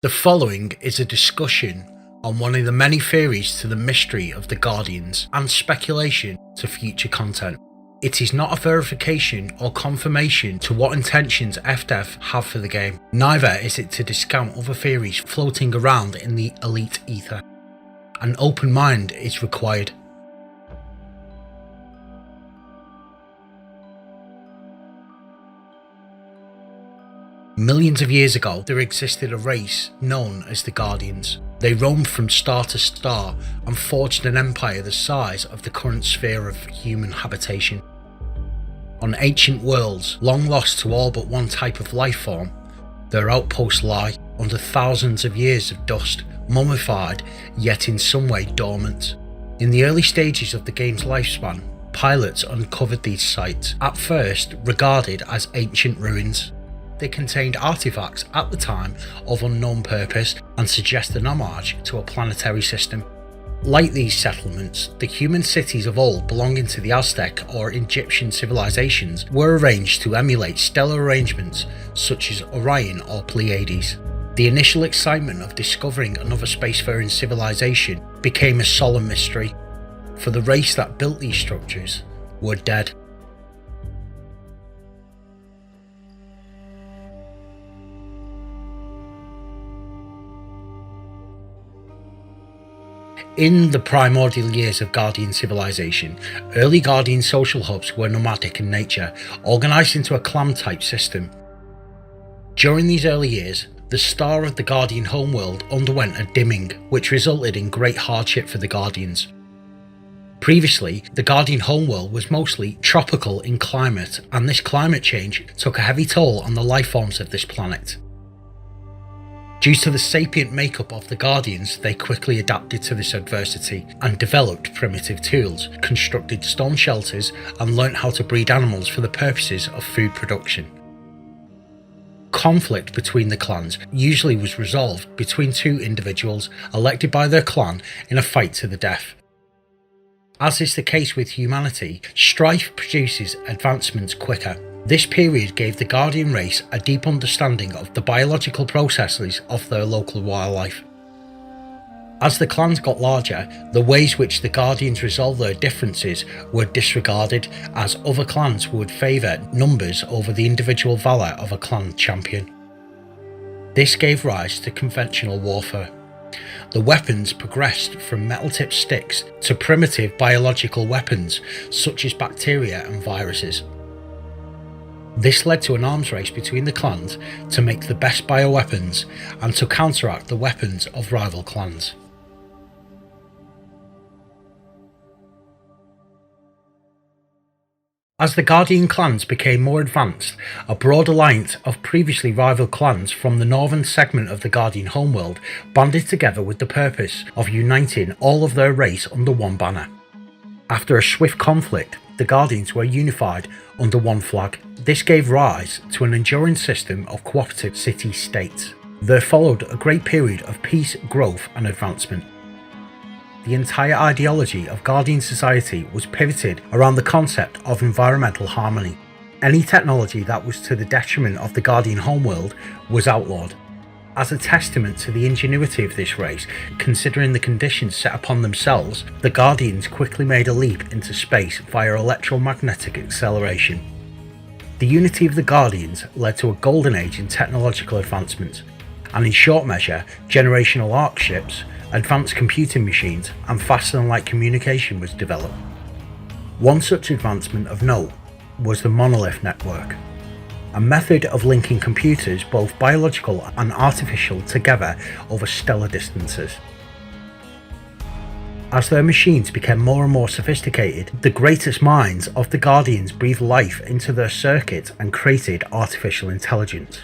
The following is a discussion on one of the many theories to the mystery of the Guardians and speculation to future content. It is not a verification or confirmation to what intentions FDev have for the game, neither is it to discount other theories floating around in the elite ether. An open mind is required. Millions of years ago, there existed a race known as the Guardians. They roamed from star to star and forged an empire the size of the current sphere of human habitation. On ancient worlds, long lost to all but one type of life form, their outposts lie under thousands of years of dust, mummified yet in some way dormant. In the early stages of the game's lifespan, pilots uncovered these sites, at first regarded as ancient ruins. They contained artifacts at the time of unknown purpose and suggest an homage to a planetary system. Like these settlements, the human cities of old belonging to the Aztec or Egyptian civilizations were arranged to emulate stellar arrangements such as Orion or Pleiades. The initial excitement of discovering another spacefaring civilization became a solemn mystery, for the race that built these structures were dead. In the primordial years of Guardian civilization, early Guardian social hubs were nomadic in nature, organised into a clan-type system. During these early years, the star of the Guardian homeworld underwent a dimming, which resulted in great hardship for the Guardians. Previously, the Guardian homeworld was mostly tropical in climate, and this climate change took a heavy toll on the life forms of this planet. Due to the sapient makeup of the Guardians, they quickly adapted to this adversity and developed primitive tools, constructed stone shelters, and learnt how to breed animals for the purposes of food production. Conflict between the clans usually was resolved between two individuals elected by their clan in a fight to the death. As is the case with humanity, strife produces advancements quicker. This period gave the Guardian race a deep understanding of the biological processes of their local wildlife. As the clans got larger, the ways which the Guardians resolved their differences were disregarded, as other clans would favour numbers over the individual valour of a clan champion. This gave rise to conventional warfare. The weapons progressed from metal-tipped sticks to primitive biological weapons such as bacteria and viruses. This led to an arms race between the clans to make the best bioweapons and to counteract the weapons of rival clans. As the Guardian clans became more advanced, a broad alliance of previously rival clans from the northern segment of the Guardian homeworld banded together with the purpose of uniting all of their race under one banner. After a swift conflict, the Guardians were unified under one flag. This gave rise to an enduring system of cooperative city-states. There followed a great period of peace, growth and advancement. The entire ideology of Guardian society was pivoted around the concept of environmental harmony. Any technology that was to the detriment of the Guardian homeworld was outlawed. As a testament to the ingenuity of this race, considering the conditions set upon themselves, the Guardians quickly made a leap into space via electromagnetic acceleration. The unity of the Guardians led to a golden age in technological advancement, and in short measure, generational arc ships, advanced computing machines, and faster-than-light communication was developed. One such advancement of note was the monolith network, a method of linking computers, both biological and artificial, together over stellar distances. As their machines became more and more sophisticated, the greatest minds of the Guardians breathed life into their circuit and created artificial intelligence.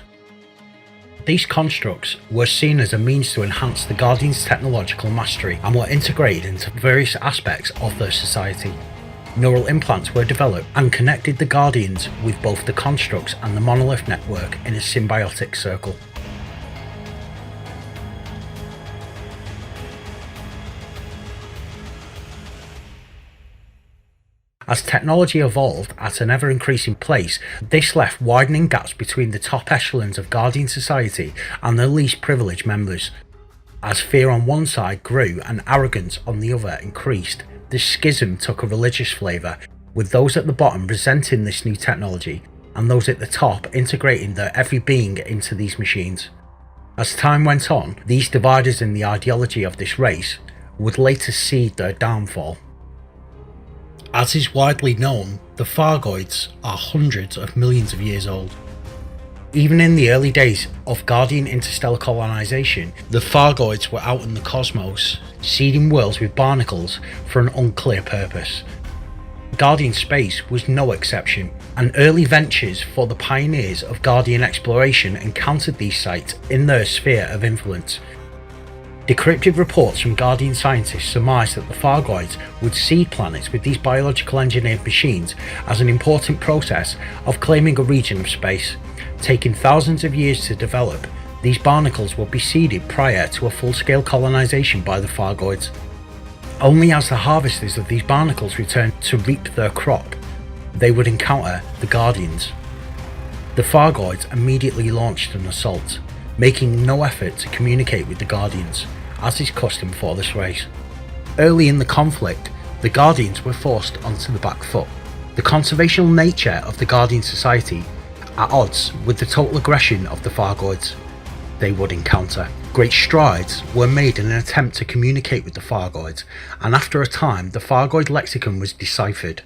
These constructs were seen as a means to enhance the Guardians' technological mastery and were integrated into various aspects of their society. Neural implants were developed and connected the Guardians with both the constructs and the monolith network in a symbiotic circle. As technology evolved at an ever-increasing pace, this left widening gaps between the top echelons of Guardian society and the least privileged members. As fear on one side grew and arrogance on the other increased, this schism took a religious flavour, with those at the bottom resenting this new technology and those at the top integrating their every being into these machines. As time went on, these dividers in the ideology of this race would later seed their downfall. As is widely known, the Thargoids are hundreds of millions of years old. Even in the early days of Guardian interstellar colonization, the Thargoids were out in the cosmos, seeding worlds with barnacles for an unclear purpose. Guardian space was no exception, and early ventures for the pioneers of Guardian exploration encountered these sites in their sphere of influence. Decrypted reports from Guardian scientists surmised that the Thargoids would seed planets with these biological engineered machines as an important process of claiming a region of space. Taking thousands of years to develop, these barnacles would be seeded prior to a full-scale colonization by the Thargoids. Only as the harvesters of these barnacles returned to reap their crop, they would encounter the Guardians. The Thargoids immediately launched an assault, making no effort to communicate with the Guardians, as is custom for this race. Early in the conflict, the Guardians were forced onto the back foot. The conservational nature of the Guardian society at odds with the total aggression of the Thargoids they would encounter. Great strides were made in an attempt to communicate with the Thargoids, and after a time the Thargoid lexicon was deciphered.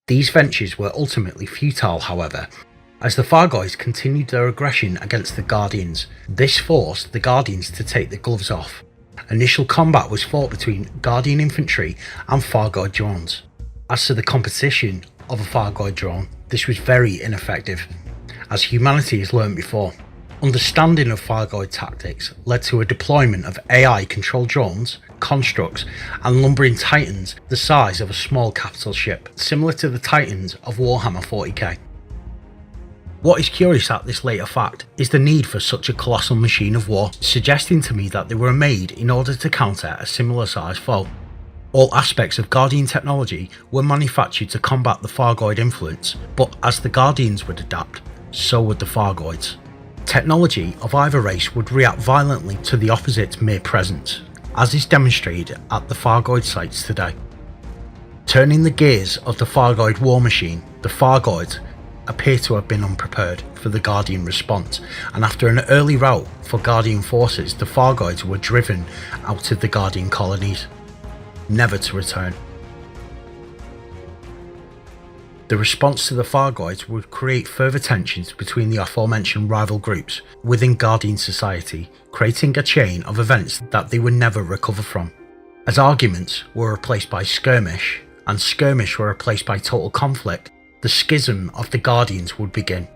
These ventures were ultimately futile, however, as the Thargoids continued their aggression against the Guardians. This forced the Guardians to take the gloves off. Initial combat was fought between Guardian infantry and Thargoid drones. As to the composition of a Thargoid drone, this was very ineffective, as humanity has learned before. Understanding of Thargoid tactics led to a deployment of AI-controlled drones, constructs, and lumbering titans the size of a small capital ship, similar to the titans of Warhammer 40k. What is curious at this later fact is the need for such a colossal machine of war, suggesting to me that they were made in order to counter a similar sized foe. All aspects of Guardian technology were manufactured to combat the Thargoid influence, but as the Guardians would adapt, so would the Thargoids. Technology of either race would react violently to the opposite mere presence, as is demonstrated at the Thargoid sites today. Turning the gears of the Thargoid war machine, the Thargoids appear to have been unprepared for the Guardian response, and after an early rout for Guardian forces, the Thargoids were driven out of the Guardian colonies, never to return. The response to the Thargoids would create further tensions between the aforementioned rival groups within Guardian society, creating a chain of events that they would never recover from. As arguments were replaced by skirmish, and skirmish were replaced by total conflict, the schism of the Guardians would begin.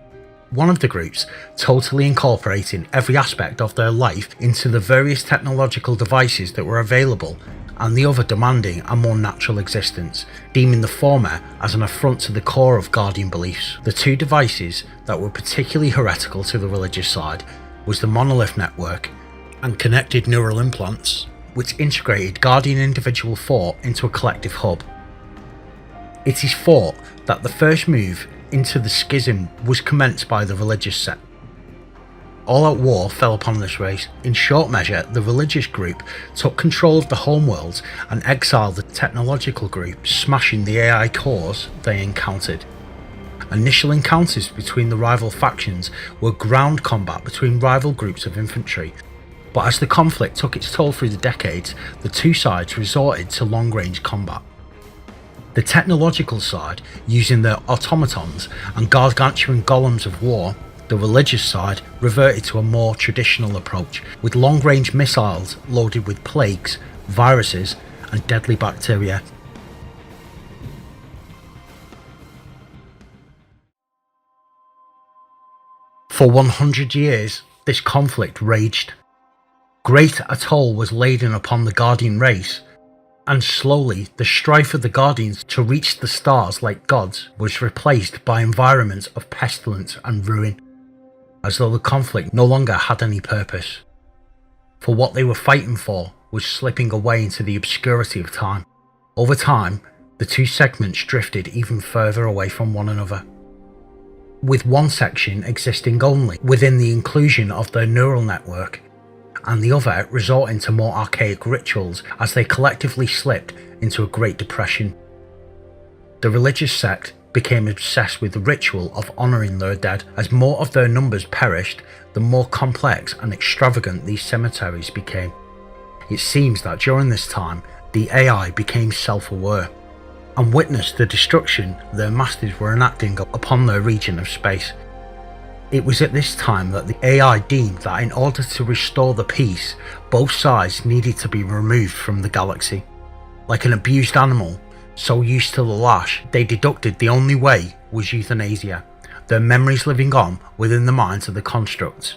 One of the groups totally incorporating every aspect of their life into the various technological devices that were available, and the other demanding a more natural existence, deeming the former as an affront to the core of Guardian beliefs. The two devices that were particularly heretical to the religious side was the monolith network and connected neural implants, which integrated Guardian individual thought into a collective hub. It is thought that the first move into the schism was commenced by the religious sect. All-out war fell upon this race. In short measure, the religious group took control of the homeworlds and exiled the technological group, smashing the AI cores they encountered. Initial encounters between the rival factions were ground combat between rival groups of infantry, but as the conflict took its toll through the decades, the two sides resorted to long-range combat. The technological side using their automatons and gargantuan golems of war, the religious side reverted to a more traditional approach, with long-range missiles loaded with plagues, viruses, and deadly bacteria. For 100 years, this conflict raged. Great a toll was laden upon the Guardian race, and slowly the strife of the Guardians to reach the stars like gods was replaced by environments of pestilence and ruin, as though the conflict no longer had any purpose. For what they were fighting for was slipping away into the obscurity of time. Over time, the two segments drifted even further away from one another, with one section existing only within the inclusion of their neural network, and the other resorting to more archaic rituals as they collectively slipped into a Great Depression. The religious sect became obsessed with the ritual of honouring their dead. As more of their numbers perished, the more complex and extravagant these cemeteries became. It seems that during this time, the AI became self-aware and witnessed the destruction their masters were enacting upon their region of space. It was at this time that the AI deemed that in order to restore the peace, both sides needed to be removed from the galaxy. Like an abused animal, so used to the lash, they deducted the only way was euthanasia, their memories living on within the minds of the constructs.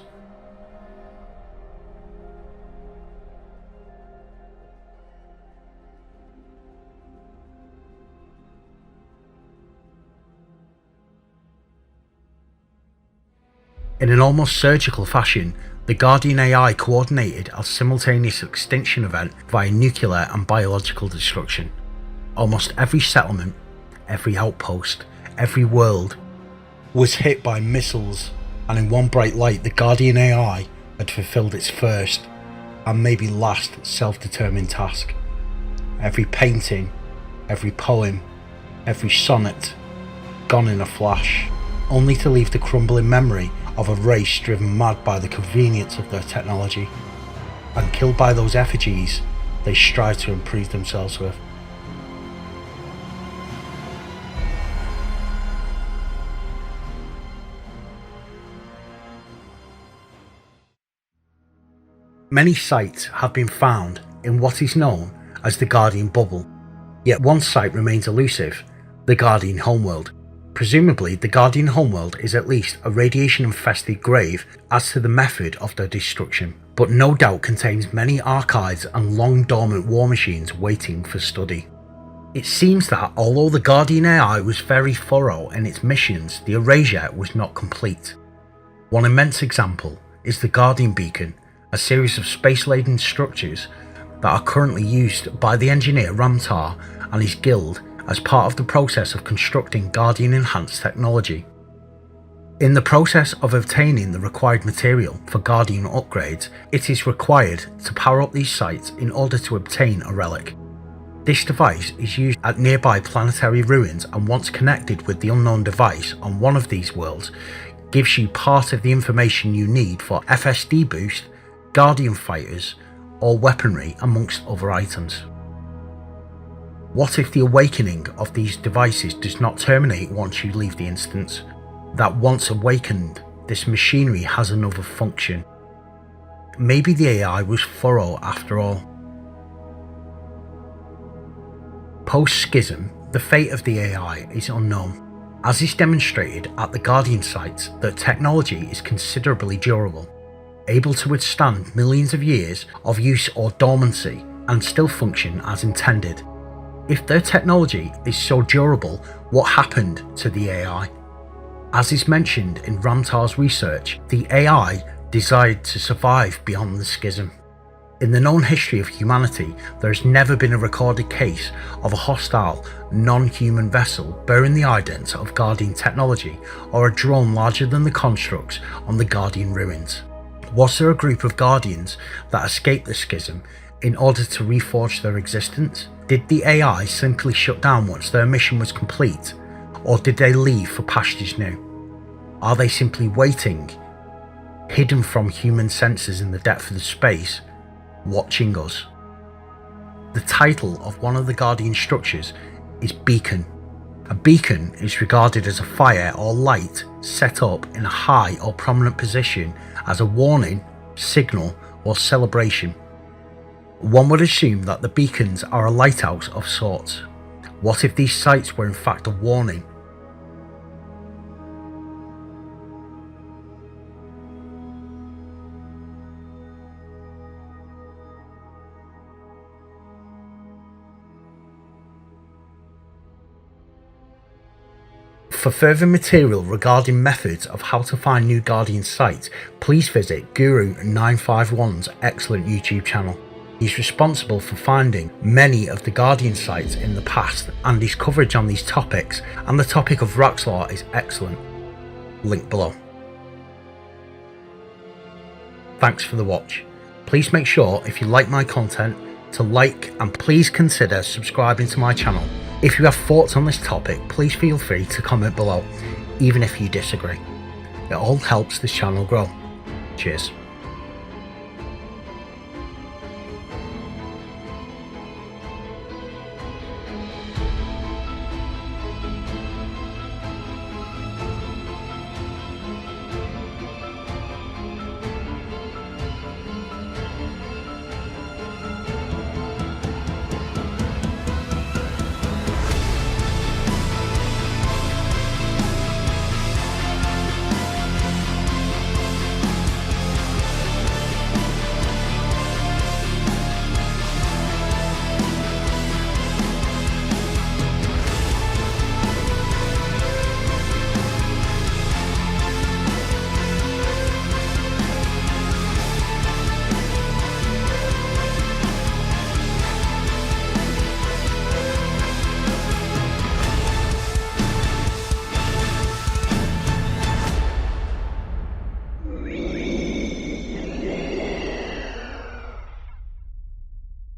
In an almost surgical fashion, the Guardian AI coordinated a simultaneous extinction event via nuclear and biological destruction. Almost every settlement, every outpost, every world was hit by missiles, and in one bright light the Guardian AI had fulfilled its first, and maybe last, self-determined task. Every painting, every poem, every sonnet, gone in a flash, only to leave the crumbling memory of a race driven mad by the convenience of their technology, and killed by those effigies they strive to improve themselves with. Many sites have been found in what is known as the Guardian Bubble, yet one site remains elusive, the Guardian Homeworld. Presumably, the Guardian Homeworld is at least a radiation-infested grave as to the method of their destruction, but no doubt contains many archives and long-dormant war machines waiting for study. It seems that although the Guardian AI was very thorough in its missions, the erasure was not complete. One immense example is the Guardian Beacon, a series of space-laden structures that are currently used by the engineer Ramtar and his guild as part of the process of constructing Guardian enhanced technology. In the process of obtaining the required material for Guardian upgrades, it is required to power up these sites in order to obtain a relic. This device is used at nearby planetary ruins, and once connected with the unknown device on one of these worlds, gives you part of the information you need for FSD boost, Guardian fighters, or weaponry, amongst other items. What if the awakening of these devices does not terminate once you leave the instance? That once awakened, this machinery has another function. Maybe the AI was thorough after all. Post-schism, the fate of the AI is unknown. As is demonstrated at the Guardian sites, the technology is considerably durable, able to withstand millions of years of use or dormancy and still function as intended. If their technology is so durable, what happened to the AI? As is mentioned in Ramtar's research, the AI desired to survive beyond the schism. In the known history of humanity, there has never been a recorded case of a hostile, non-human vessel bearing the idents of Guardian technology or a drone larger than the constructs on the Guardian ruins. Was there a group of Guardians that escaped the schism in order to reforge their existence? Did the AI simply shut down once their mission was complete, or did they leave for pastures new? Are they simply waiting, hidden from human senses in the depth of the space, watching us? The title of one of the Guardian structures is Beacon. A beacon is regarded as a fire or light set up in a high or prominent position as a warning, signal, or celebration. One would assume that the beacons are a lighthouse of sorts. What if these sites were in fact a warning? For further material regarding methods of how to find new Guardian sites, please visit Guru951's excellent YouTube channel. He's responsible for finding many of the Guardian sites in the past, and his coverage on these topics and the topic of Roxlore is excellent. Link below. Thanks for the watch. Please make sure, if you like my content, to like, and please consider subscribing to my channel. If you have thoughts on this topic, please feel free to comment below, even if you disagree. It all helps this channel grow. Cheers.